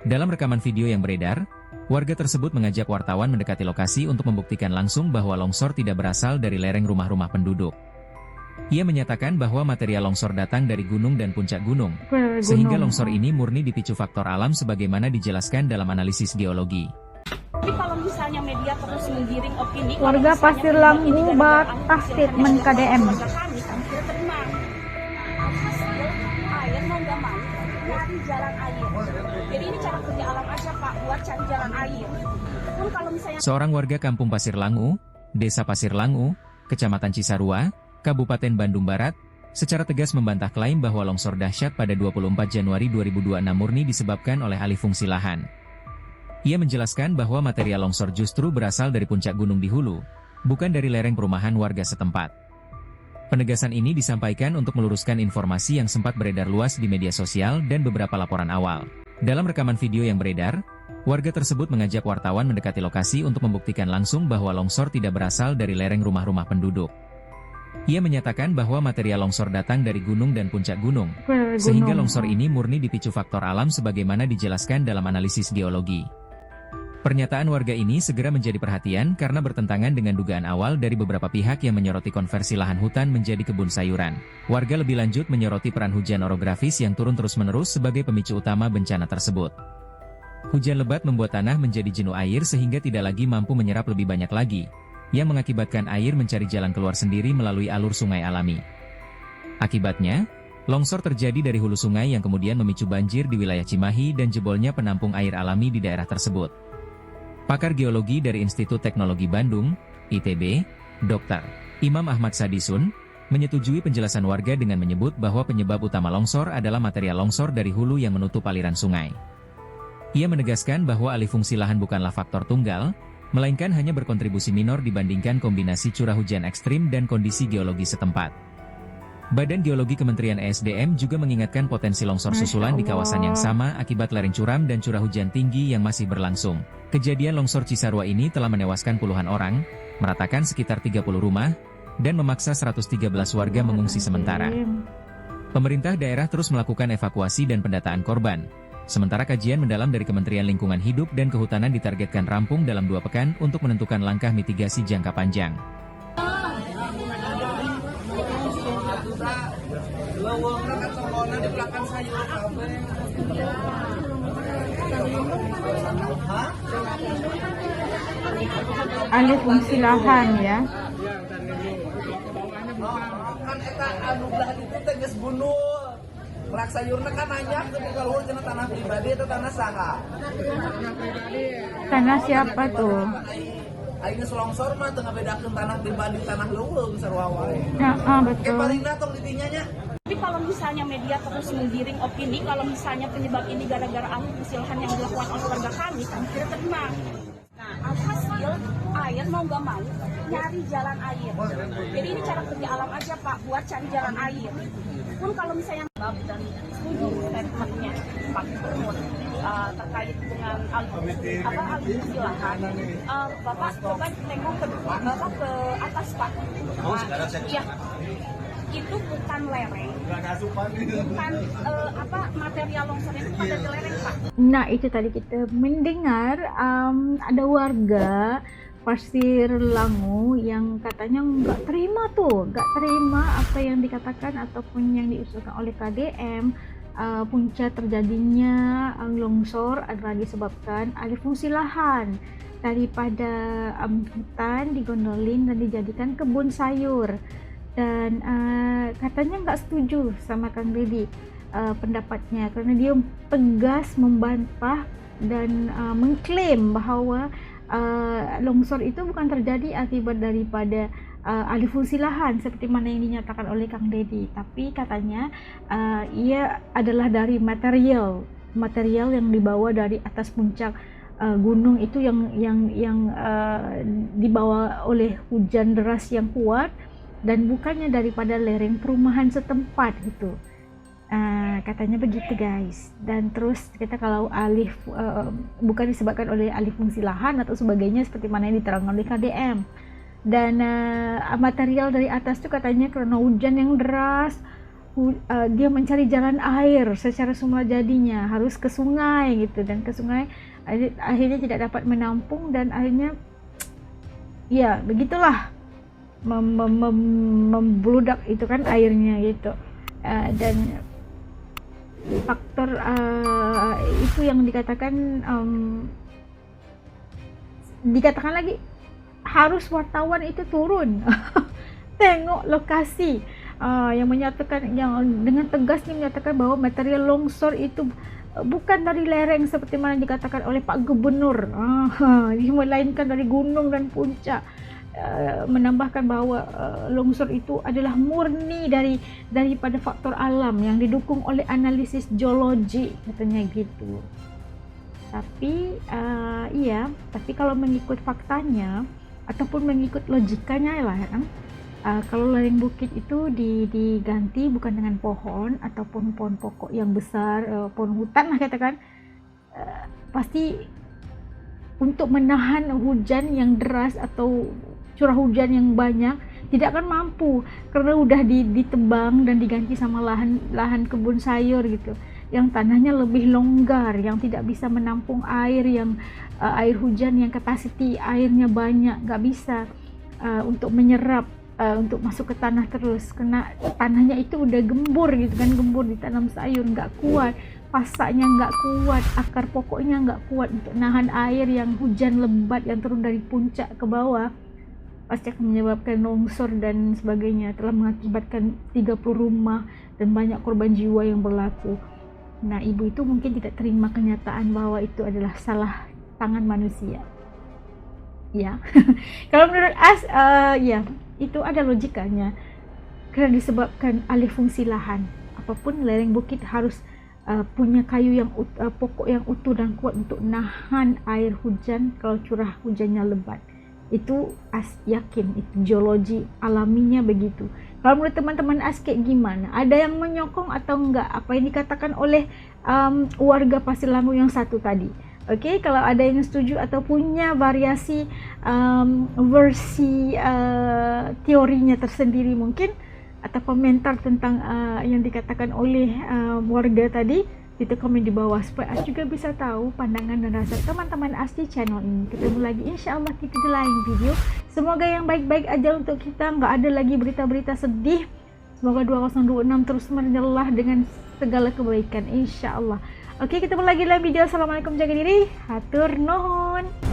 Dalam rekaman video yang beredar, warga tersebut mengajak wartawan mendekati lokasi untuk membuktikan langsung bahwa longsor tidak berasal dari lereng rumah-rumah penduduk. Ia menyatakan bahwa material longsor datang dari gunung dan puncak gunung, sehingga longsor ini murni dipicu faktor alam sebagaimana dijelaskan dalam analisis geologi. Tapi kalau misalnya media terus menggiring opini, warga Pasir Langgu batas statement KDM. Kami tidak terima. Hasil air mau nggak mau nyari jalan air. Jadi ini cara kerja alam aja Pak buat cari jalan air. Pun kalau misalnya Seorang warga Kampung Pasir Langu, Desa Pasir Langu, Kecamatan Cisarua, Kabupaten Bandung Barat, secara tegas membantah klaim bahwa longsor dahsyat pada 24 Januari 2026 murni disebabkan oleh alih fungsi lahan. Ia menjelaskan bahwa material longsor justru berasal dari puncak gunung di hulu, bukan dari lereng perumahan warga setempat. Penegasan ini disampaikan untuk meluruskan informasi yang sempat beredar luas di media sosial dan beberapa laporan awal. Dalam rekaman video yang beredar, warga tersebut mengajak wartawan mendekati lokasi untuk membuktikan langsung bahwa longsor tidak berasal dari lereng rumah-rumah penduduk. Ia menyatakan bahwa material longsor datang dari gunung dan puncak gunung, sehingga longsor ini murni dipicu faktor alam sebagaimana dijelaskan dalam analisis geologi. Pernyataan warga ini segera menjadi perhatian karena bertentangan dengan dugaan awal dari beberapa pihak yang menyoroti konversi lahan hutan menjadi kebun sayuran. Warga lebih lanjut menyoroti peran hujan orografis yang turun terus-menerus sebagai pemicu utama bencana tersebut. Hujan lebat membuat tanah menjadi jenuh air sehingga tidak lagi mampu menyerap lebih banyak lagi, yang mengakibatkan air mencari jalan keluar sendiri melalui alur sungai alami. Akibatnya, longsor terjadi dari hulu sungai yang kemudian memicu banjir di wilayah Cimahi dan jebolnya penampung air alami di daerah tersebut. Pakar geologi dari Institut Teknologi Bandung, ITB, Dr. Imam Ahmad Sadisun, menyetujui penjelasan warga dengan menyebut bahwa penyebab utama longsor adalah material longsor dari hulu yang menutup aliran sungai. Ia menegaskan bahwa alih fungsi lahan bukanlah faktor tunggal, melainkan hanya berkontribusi minor dibandingkan kombinasi curah hujan ekstrim dan kondisi geologi setempat. Badan Geologi Kementerian ESDM juga mengingatkan potensi longsor susulan di kawasan yang sama akibat lereng curam dan curah hujan tinggi yang masih berlangsung. Kejadian longsor Cisarua ini telah menewaskan puluhan orang, meratakan sekitar 30 rumah, dan memaksa 113 warga mengungsi sementara. Pemerintah daerah terus melakukan evakuasi dan pendataan korban. Sementara kajian mendalam dari Kementerian Lingkungan Hidup dan Kehutanan ditargetkan rampung dalam 2 pekan untuk menentukan langkah mitigasi jangka panjang. Alih fungsi lahan ya. Kan eta anu belah itu teh geus bunul. Rak sayurna kan banyak tapi kalau cenah tanah pribadi atau tanah saha? Tanah siapa tuh? Ayeuna longsor mah teu ngabedakeun tanah pribadi tanah leuweung sarua wae. Betul. Palingna tong ditinya nya. tapi kalau misalnya media terus menggiring opini, kalau misalnya penyebab ini gara-gara alih fungsi lahan yang dilakukan oleh warga kami tidak terima. Nah, alhasil air mau nggak mau nyari jalan air. Jadi ini cara kerja alam aja Pak buat cari jalan air. Pun kalau misalnya dan setuju statementnya Pak Gubernur terkait dengan alih fungsi lahan, Bapak coba tengok ke atas Pak. Iya. Itu bukan lereng, bukan material longsor itu pada di lereng Pak. Nah itu tadi kita mendengar ada warga Pasir Langu yang katanya nggak terima apa yang dikatakan ataupun yang diusulkan oleh KDM. Punca terjadinya longsor adalah disebabkan alih fungsi lahan daripada hutan digondolin dan dijadikan kebun sayur. Dan katanya nggak setuju sama Kang Deddy pendapatnya karena dia tegas membantah dan mengklaim bahwa longsor itu bukan terjadi akibat daripada alih fungsi lahan seperti mana yang dinyatakan oleh Kang Deddy, tapi katanya ia adalah dari material yang dibawa dari atas puncak gunung itu yang dibawa oleh hujan deras yang kuat dan bukannya daripada lereng perumahan setempat gitu. Katanya begitu guys. Dan terus kita kalau bukan disebabkan oleh alih fungsi lahan atau sebagainya seperti mana yang diterangkan oleh KDM. Dan material dari atas itu katanya karena hujan yang deras, dia mencari jalan air secara semula jadinya, harus ke sungai gitu, dan ke sungai akhirnya tidak dapat menampung, dan akhirnya ya begitulah membludak itu kan airnya gitu. Dan faktor itu yang dikatakan lagi harus wartawan itu turun tengok lokasi, yang menyatakan, yang dengan tegasnya menyatakan bahwa material longsor itu bukan dari lereng seperti mana dikatakan oleh Pak Gubernur, melainkan dari gunung dan puncak. Menambahkan bahwa longsor itu adalah murni daripada faktor alam yang didukung oleh analisis geologi, katanya gitu. Tapi tapi kalau mengikut faktanya ataupun mengikut logikanya lah ya, kalau lereng bukit itu diganti bukan dengan pohon ataupun pohon pokok yang besar, pohon hutan lah katakan, pasti untuk menahan hujan yang deras atau curah hujan yang banyak tidak akan mampu, karena udah ditebang dan diganti sama lahan kebun sayur gitu, yang tanahnya lebih longgar, yang tidak bisa menampung air, yang air hujan yang kapasiti airnya banyak, nggak bisa untuk menyerap, untuk masuk ke tanah terus, karena tanahnya itu udah gembur gitu kan, gembur ditanam sayur, nggak kuat, pasaknya nggak kuat, akar pokoknya nggak kuat untuk nahan air yang hujan lebat yang turun dari puncak ke bawah, pasti akan menyebabkan longsor dan sebagainya, telah mengakibatkan 30 rumah dan banyak korban jiwa yang berlaku. Nah, ibu itu mungkin tidak terima kenyataan bahwa itu adalah salah tangan manusia. Ya, kalau menurut ya itu ada logikanya, karena disebabkan alih fungsi lahan. Apapun lereng bukit harus punya kayu yang pokok yang utuh dan kuat untuk nahan air hujan kalau curah hujannya lebat. Itu yakin, itu geologi alaminya begitu. Kalau menurut teman-teman kayak gimana? Ada yang menyokong atau enggak apa yang dikatakan oleh warga Pasir Langu yang satu tadi? Oke, kalau ada yang setuju atau punya variasi versi teorinya tersendiri mungkin, atau komentar tentang yang dikatakan oleh warga tadi, itu komen di bawah supaya As juga bisa tahu pandangan dan rasa teman-teman As di channel ini. Ketemu lagi insyaallah kita di lain video. Semoga yang baik-baik aja untuk kita, nggak ada lagi berita-berita sedih. Semoga 2026 terus menyerlah dengan segala kebaikan insyaallah. Oke, ketemu lagi dalam video. Assalamualaikum, jaga diri, hatur nuhun.